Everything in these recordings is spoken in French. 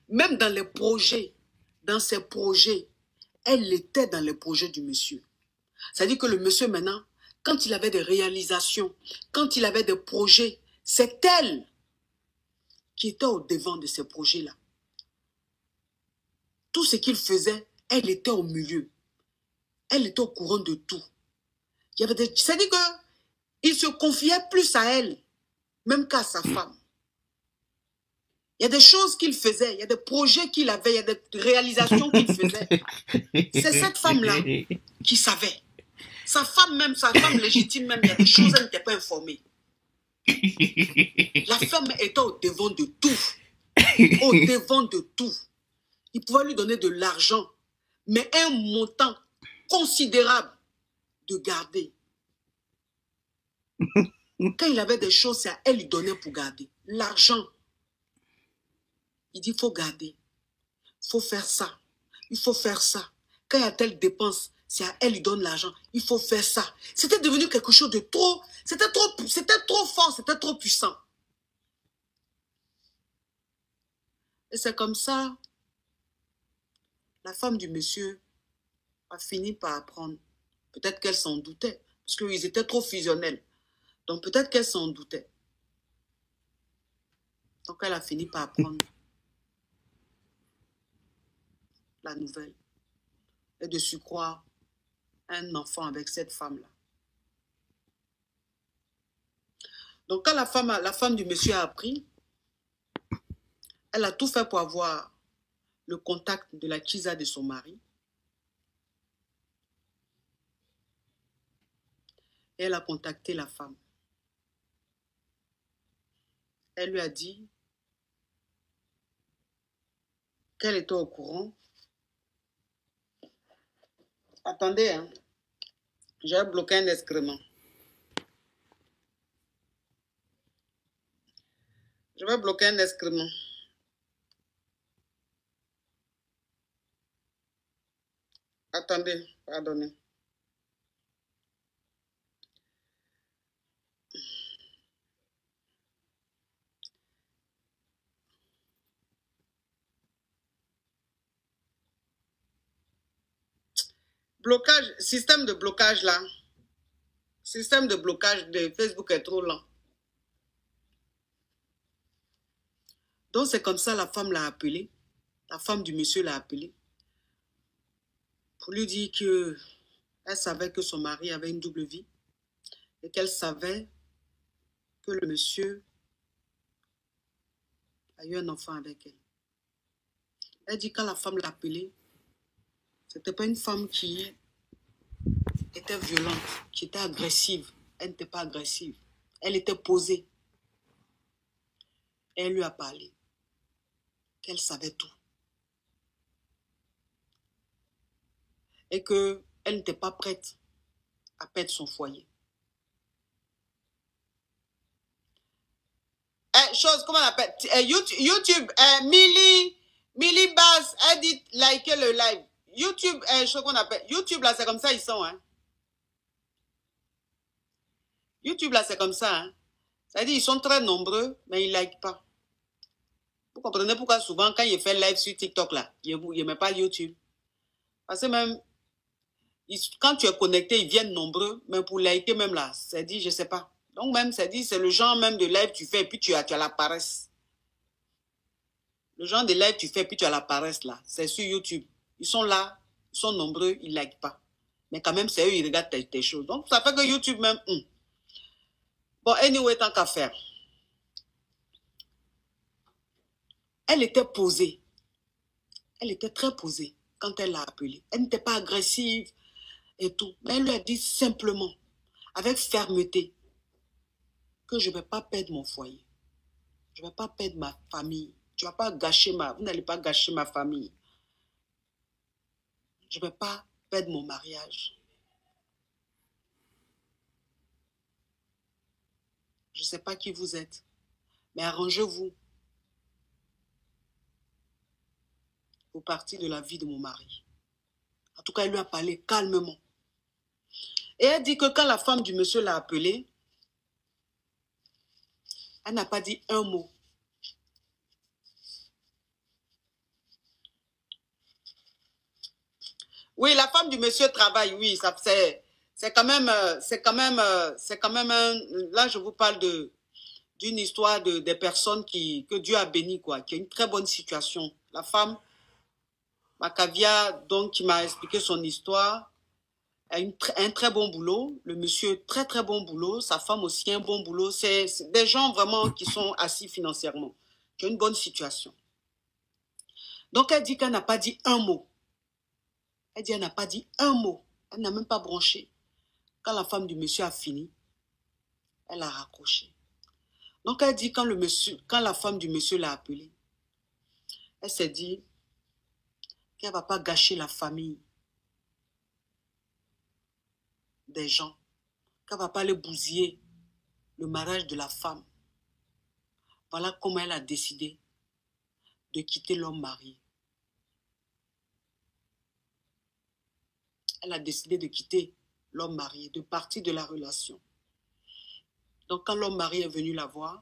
Même dans les projets, dans ses projets, elle était dans les projets du monsieur. C'est-à-dire que le monsieur maintenant, quand il avait des réalisations, quand il avait des projets, c'est elle qui était au devant de ces projets-là. Tout ce qu'il faisait, elle était au milieu. Elle était au courant de tout. C'est-à-dire qu'il se confiait plus à elle, même qu'à sa femme. Il y a des choses qu'il faisait, il y a des projets qu'il avait, il y a des réalisations qu'il faisait. C'est cette femme-là qui savait. Sa femme même, sa femme légitime même, il y a des choses, elle n'était pas informée. La femme était au devant de tout. Au devant de tout. Il pouvait lui donner de l'argent, mais un montant considérable de garder. Quand il avait des choses, c'est à elle lui donnait pour garder. L'argent. Il dit, il faut garder. Il faut faire ça. Il faut faire ça. Quand il y a telle dépense, c'est à elle lui donne l'argent. Il faut faire ça. C'était devenu quelque chose de trop... C'était trop fort, c'était trop puissant. Et c'est comme ça, la femme du monsieur a fini par apprendre. Peut-être qu'elle s'en doutait, parce qu'ils étaient trop fusionnels. Donc peut-être qu'elle s'en doutait. Donc elle a fini par apprendre la nouvelle. Et de surcroît, un enfant avec cette femme-là. Donc quand la femme du monsieur a appris, elle a tout fait pour avoir le contact de la Kisa de son mari. Et elle a contacté la femme. Elle lui a dit qu'elle était au courant. Attendez, hein. J'ai bloqué un excrément. Je vais bloquer un excrément. Attendez, pardonnez. Blocage, système de blocage là. Système de blocage de Facebook est trop lent. Donc c'est comme ça la femme l'a appelé. La femme du monsieur l'a appelé. Pour lui dire qu'elle savait que son mari avait une double vie. Et qu'elle savait que le monsieur a eu un enfant avec elle. Elle dit quand la femme l'a appelée, c'était pas une femme qui était violente, qui était agressive. Elle n'était pas agressive. Elle était posée. Elle lui a parlé. Qu'elle savait tout. Et qu'elle n'était pas prête à perdre son foyer. Chose, comment on appelle? YouTube, Millie Bass, elle dit liker le live. YouTube, chose qu'on appelle. YouTube là, c'est comme ça, ils sont. Hein. YouTube là, c'est comme ça. Hein. C'est-à-dire, ils sont très nombreux, mais ils ne likent pas. Vous comprenez pourquoi souvent, quand il fait live sur TikTok là, il n'aime pas YouTube. Parce que même, quand tu es connecté, ils viennent nombreux, mais pour liker même là, c'est-à-dire, je ne sais pas. Donc même, c'est-à-dire, c'est le genre même de live que tu fais et puis tu as la paresse. Le genre de live que tu fais et puis tu as la paresse là, c'est sur YouTube. Ils sont là, ils sont nombreux, ils ne likent pas. Mais quand même, c'est eux, ils regardent tes choses. Donc, ça fait que YouTube même... Bon, anyway, tant qu'à faire. Elle était posée. Elle était très posée quand elle l'a appelée. Elle n'était pas agressive et tout. Mais elle lui a dit simplement, avec fermeté, que je ne vais pas perdre mon foyer. Je ne vais pas perdre ma famille. Tu vas pas gâcher vous n'allez pas gâcher ma famille. Je ne vais pas perdre mon mariage. Je ne sais pas qui vous êtes, mais arrangez-vous pour partir de la vie de mon mari. En tout cas, elle lui a parlé calmement. Et elle dit que quand la femme du monsieur l'a appelée, elle n'a pas dit un mot. Oui, la femme du monsieur travaille, oui, ça c'est quand même, là je vous parle d'une histoire des personnes que Dieu a bénies, quoi, qui a une très bonne situation. La femme, Macavia, donc, qui m'a expliqué son histoire, a un très bon boulot. Le monsieur, très très bon boulot. Sa femme aussi, un bon boulot. C'est des gens vraiment qui sont assis financièrement, qui ont une bonne situation. Donc, elle dit qu'elle n'a pas dit un mot. Elle dit qu'elle n'a pas dit un mot. Elle n'a même pas branché. Quand la femme du monsieur a fini, elle a raccroché. Donc, elle dit quand la femme du monsieur l'a appelée, elle s'est dit qu'elle ne va pas gâcher la famille des gens, qu'elle ne va pas aller bousiller le mariage de la femme. Voilà comment elle a décidé de quitter l'homme marié. Elle a décidé de quitter l'homme marié, de partir de la relation. Donc, quand l'homme marié est venu la voir,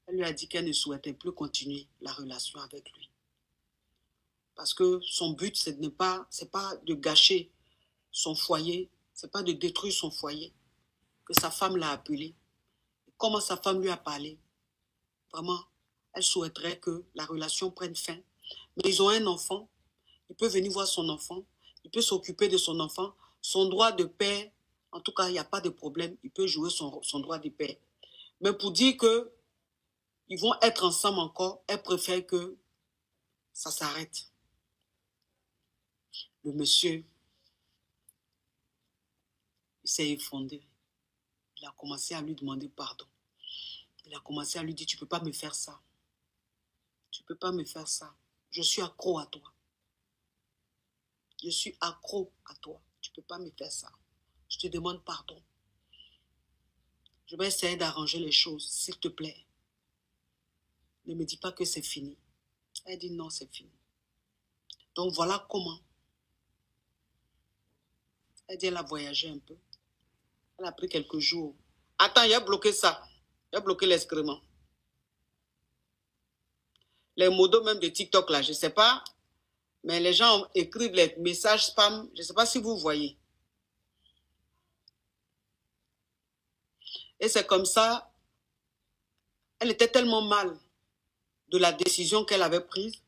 elle lui a dit qu'elle ne souhaitait plus continuer la relation avec lui. Parce que son but, c'est pas de gâcher son foyer, c'est pas de détruire son foyer, que sa femme l'a appelé. Comment sa femme lui a parlé, vraiment, elle souhaiterait que la relation prenne fin. Mais ils ont un enfant, il peut venir voir son enfant, il peut s'occuper de son enfant, son droit de père, en tout cas, il n'y a pas de problème, il peut jouer son droit de père. Mais pour dire que ils vont être ensemble encore, elle préfère que ça s'arrête. Le monsieur, il s'est effondré. Il a commencé à lui demander pardon. Il a commencé à lui dire, tu ne peux pas me faire ça. Tu ne peux pas me faire ça. Je suis accro à toi. Je suis accro à toi. Tu ne peux pas me faire ça. Je te demande pardon. Je vais essayer d'arranger les choses, s'il te plaît. Ne me dis pas que c'est fini. Elle dit non, c'est fini. Donc voilà comment. Elle dit elle a voyagé un peu. Elle a pris quelques jours. Attends, il a bloqué ça. Il a bloqué l'excrément. Les modos même de TikTok là, je ne sais pas. Mais les gens écrivent les messages spam. Je ne sais pas si vous voyez. Et c'est comme ça. Elle était tellement mal de la décision qu'elle avait prise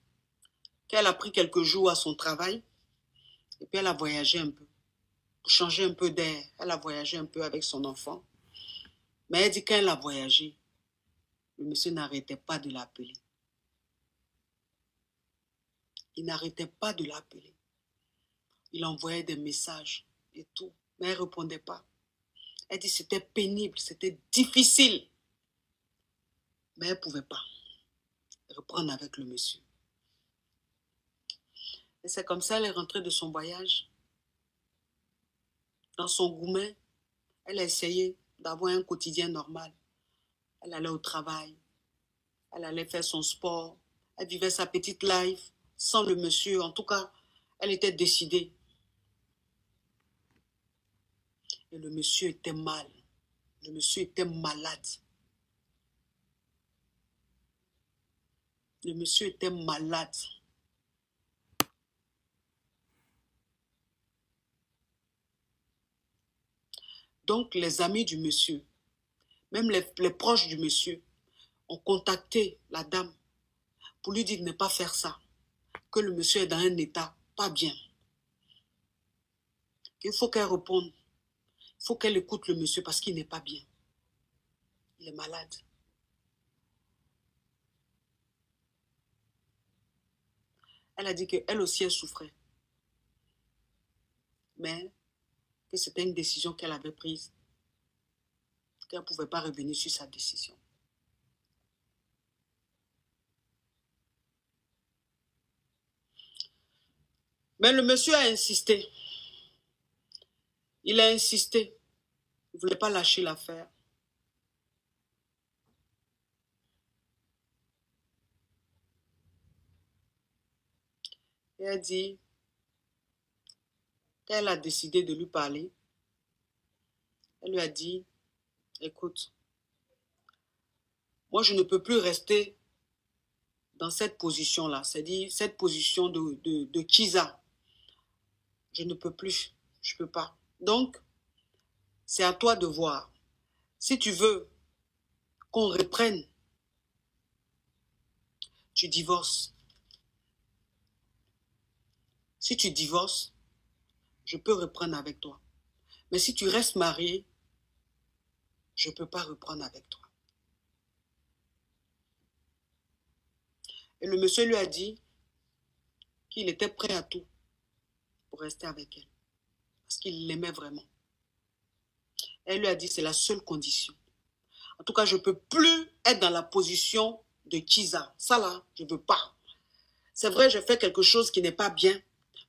qu'elle a pris quelques jours à son travail. Et puis elle a voyagé un peu. Pour changer un peu d'air. Elle a voyagé un peu avec son enfant. Mais elle dit qu'elle a voyagé. Le monsieur n'arrêtait pas de l'appeler. Il n'arrêtait pas de l'appeler. Il envoyait des messages et tout. Mais elle ne répondait pas. Elle dit que c'était pénible, c'était difficile. Mais elle ne pouvait pas reprendre avec le monsieur. Et c'est comme ça qu'elle est rentrée de son voyage. Dans son gourmet, elle a essayé d'avoir un quotidien normal. Elle allait au travail. Elle allait faire son sport. Elle vivait sa petite life sans le monsieur. En tout cas, elle était décidée. Et le monsieur était mal. Le monsieur était malade. Le monsieur était malade. Donc, les amis du monsieur, même les proches du monsieur, ont contacté la dame pour lui dire de ne pas faire ça. Que le monsieur est dans un état pas bien. Il faut qu'elle réponde. Il faut qu'elle écoute le monsieur parce qu'il n'est pas bien. Il est malade. Elle a dit qu'elle aussi, elle souffrait. Mais que c'était une décision qu'elle avait prise. Qu'elle ne pouvait pas revenir sur sa décision. Mais le monsieur a insisté. Il a insisté. Il ne voulait pas lâcher l'affaire. Et elle dit qu'elle a décidé de lui parler. Elle lui a dit, écoute, moi je ne peux plus rester dans cette position-là, c'est-à-dire cette position de Kisa, Je ne peux plus. Je ne peux pas. Donc, c'est à toi de voir. Si tu veux qu'on reprenne, tu divorces. Si tu divorces, je peux reprendre avec toi. Mais si tu restes marié, je ne peux pas reprendre avec toi. Et le monsieur lui a dit qu'il était prêt à tout pour rester avec elle. Parce qu'il l'aimait vraiment. Elle lui a dit, c'est la seule condition. En tout cas, je ne peux plus être dans la position de Kiza. Ça là, je ne veux pas. C'est vrai, j'ai fait quelque chose qui n'est pas bien.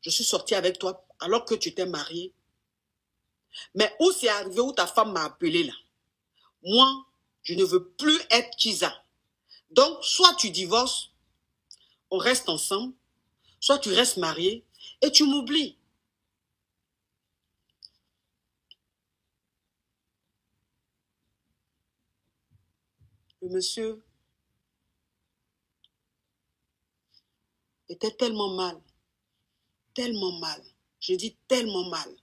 Je suis sortie avec toi alors que tu t'es mariée. Mais où c'est arrivé, où ta femme m'a appelé là? Moi, je ne veux plus être Kiza. Donc, soit tu divorces, on reste ensemble, soit tu restes marié et tu m'oublies. Le monsieur était tellement mal, je dis tellement mal,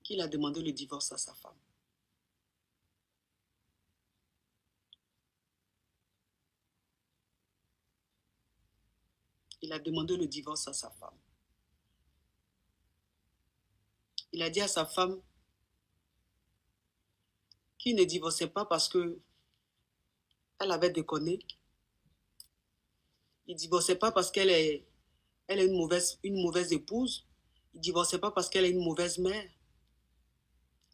qu'il a demandé le divorce à sa femme. Il a demandé le divorce à sa femme. Il a dit à sa femme qu'il ne divorçait pas parce que elle avait déconné. Il ne divorçait pas parce qu'elle est une mauvaise épouse. Il ne divorçait pas parce qu'elle est une mauvaise mère.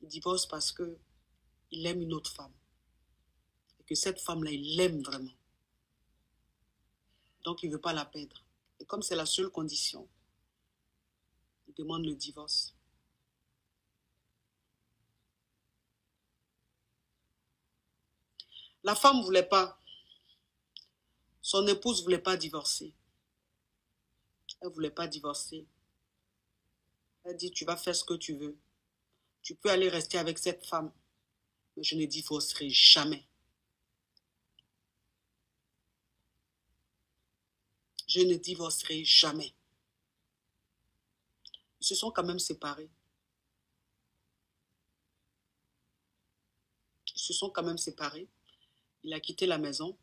Il divorce parce qu'il aime une autre femme. Et que cette femme-là, il l'aime vraiment. Donc, il ne veut pas la perdre. Et comme c'est la seule condition, il demande le divorce. La femme ne voulait pas. Son épouse ne voulait pas divorcer. Elle ne voulait pas divorcer. Elle dit, tu vas faire ce que tu veux. Tu peux aller rester avec cette femme. Mais je ne divorcerai jamais. Je ne divorcerai jamais. Ils se sont quand même séparés. Ils se sont quand même séparés. Il a quitté la maison.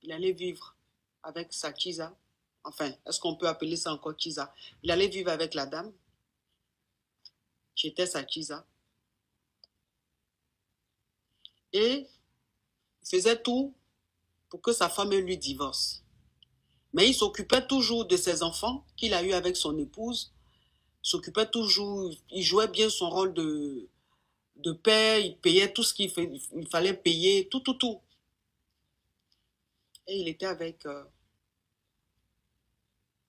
Il allait vivre avec sa Kiza. Enfin, est-ce qu'on peut appeler ça encore Kiza? Il allait vivre avec la dame qui était sa Kiza. Et il faisait tout pour que sa femme lui divorce. Mais il s'occupait toujours de ses enfants qu'il a eu avec son épouse. Il s'occupait toujours, il jouait bien son rôle de père, il payait tout ce qu'il fallait payer, tout, tout, tout. Et il était avec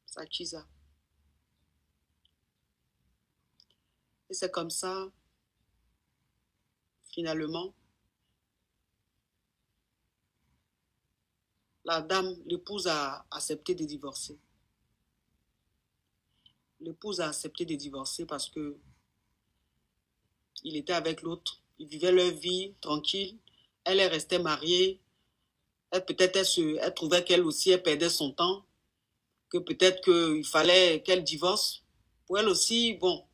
sa Kiza. Et c'est comme ça, finalement, la dame, l'épouse a accepté de divorcer. L'épouse a accepté de divorcer parce que il était avec l'autre. Ils vivaient leur vie tranquille. Elle est restée mariée. Peut-être elle trouvait qu'elle aussi, elle perdait son temps. Que peut-être qu'il fallait qu'elle divorce. Pour elle aussi, bon,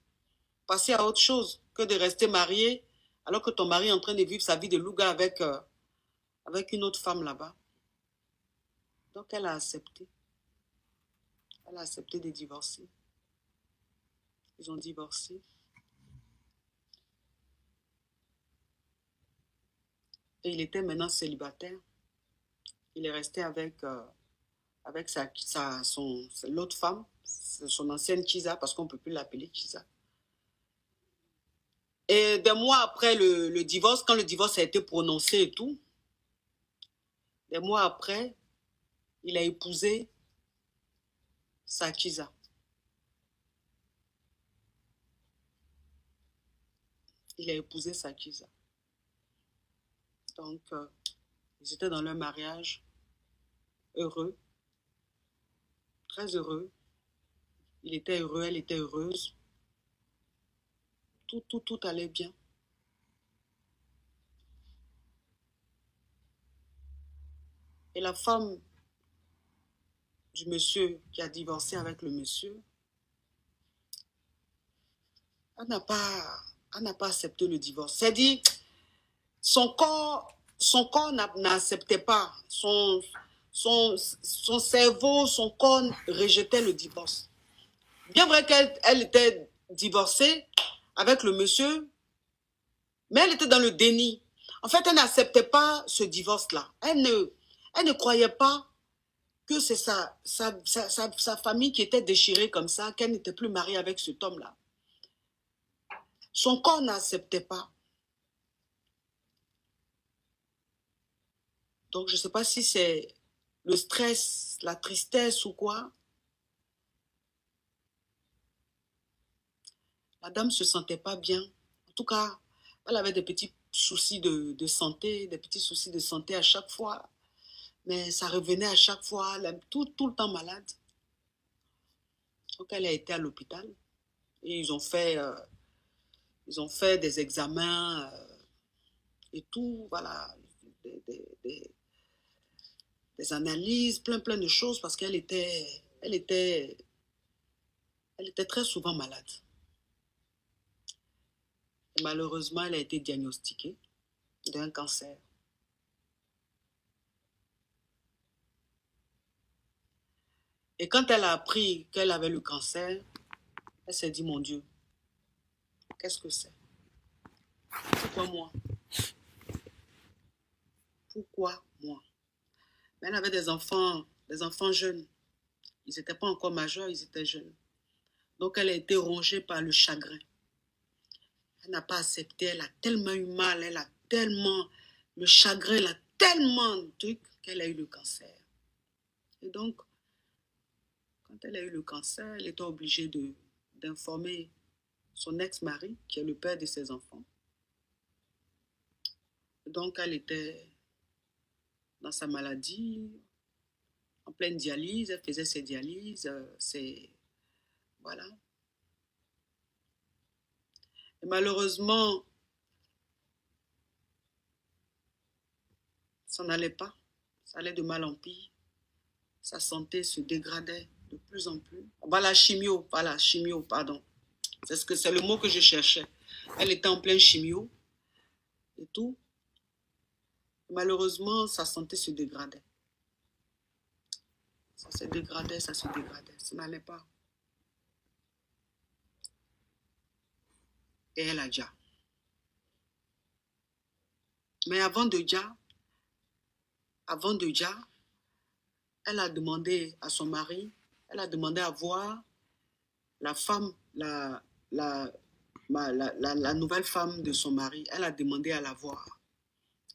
passer à autre chose que de rester mariée alors que ton mari est en train de vivre sa vie de louga avec une autre femme là-bas. Donc elle a accepté. Elle a accepté de divorcer. Ils ont divorcé. Et il était maintenant célibataire. Il est resté avec l'autre femme, son ancienne Kiza, parce qu'on ne peut plus l'appeler Kiza. Et des mois après le divorce, quand le divorce a été prononcé et tout, des mois après, il a épousé sa Kiza. Il a épousé sa Kiza. Donc, ils étaient dans leur mariage, heureux, très heureux. Il était heureux, elle était heureuse. Tout allait bien. Et la femme du monsieur qui a divorcé avec le monsieur, elle n'a pas accepté le divorce. C'est-à-dire, son corps n'acceptait pas. Son cerveau, son corps rejetait le divorce. Bien vrai qu'elle était divorcée avec le monsieur, mais elle était dans le déni. En fait, elle n'acceptait pas ce divorce-là. Elle ne croyait pas que c'est sa famille qui était déchirée comme ça, qu'elle n'était plus mariée avec cet homme-là. Son corps n'acceptait pas. Donc, je ne sais pas si c'est le stress, la tristesse ou quoi. La dame ne se sentait pas bien. En tout cas, elle avait des petits soucis de santé, des petits soucis de santé à chaque fois. Mais ça revenait à chaque fois, tout le temps malade. Donc, elle a été à l'hôpital et ils ont fait des examens et tout, voilà, des analyses, plein de choses parce qu'elle était très souvent malade. Et malheureusement, elle a été diagnostiquée d'un cancer. Et quand elle a appris qu'elle avait le cancer, elle s'est dit, mon Dieu, qu'est-ce que c'est? Pourquoi moi? Pourquoi moi? Mais elle avait des enfants jeunes. Ils n'étaient pas encore majeurs, ils étaient jeunes. Donc elle a été rongée par le chagrin. Elle n'a pas accepté, elle a tellement eu mal, le chagrin, elle a tellement de trucs qu'elle a eu le cancer. Et donc, quand elle a eu le cancer, elle était obligée d'informer son ex-mari, qui est le père de ses enfants. Donc, elle était dans sa maladie, en pleine dialyse, elle faisait ses dialyses, voilà. Et malheureusement, ça n'allait pas, ça allait de mal en pire. Sa santé se dégradait de plus en plus. Voilà, chimio, pardon. C'est le mot que je cherchais. Elle était en pleine chimio et tout. Malheureusement, sa santé se dégradait. Ça se dégradait. Ça n'allait pas. Et elle a déjà. Mais avant de déjà, elle a demandé à son mari, elle a demandé à voir la femme, la nouvelle femme de son mari. Elle a demandé à la voir.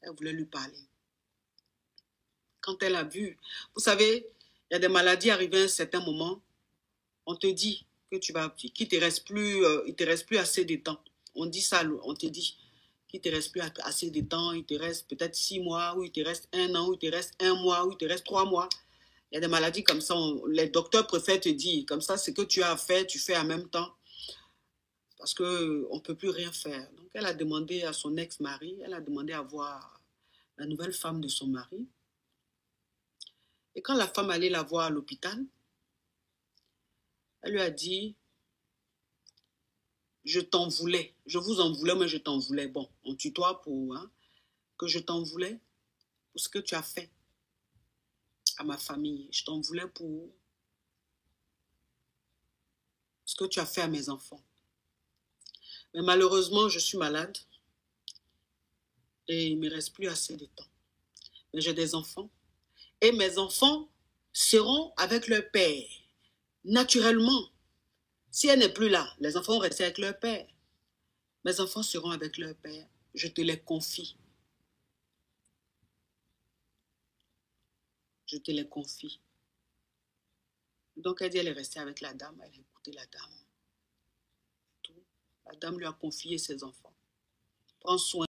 Elle voulait lui parler. Quand elle a vu, vous savez, il y a des maladies arrivées à un certain moment, on te dit que qu'il te reste plus, il te reste plus assez de temps. On dit ça, on te dit qu'il te reste plus assez de temps, il te reste peut-être 6 mois, ou il te reste 1 an, ou il te reste 1 mois, ou il te reste 3 mois. Il y a des maladies comme ça, les docteurs préfèrent te dire, comme ça, ce que tu as à faire, tu fais en même temps, parce qu'on ne peut plus rien faire. Donc, elle a demandé à son ex-mari, elle a demandé à voir la nouvelle femme de son mari. Et quand la femme allait la voir à l'hôpital, elle lui a dit, je t'en voulais, je vous en voulais, mais je t'en voulais. Bon, on tutoie pour, que je t'en voulais pour ce que tu as fait à ma famille. Je t'en voulais pour ce que tu as fait à mes enfants. Mais malheureusement, je suis malade et il ne me reste plus assez de temps. Mais j'ai des enfants et mes enfants seront avec leur père. Naturellement, si elle n'est plus là, les enfants vont rester avec leur père. Mes enfants seront avec leur père. Je te les confie. Je te les confie. Donc, elle dit, elle est restée avec la dame. Elle a écouté la dame. Tout. La dame lui a confié ses enfants. Prends soin.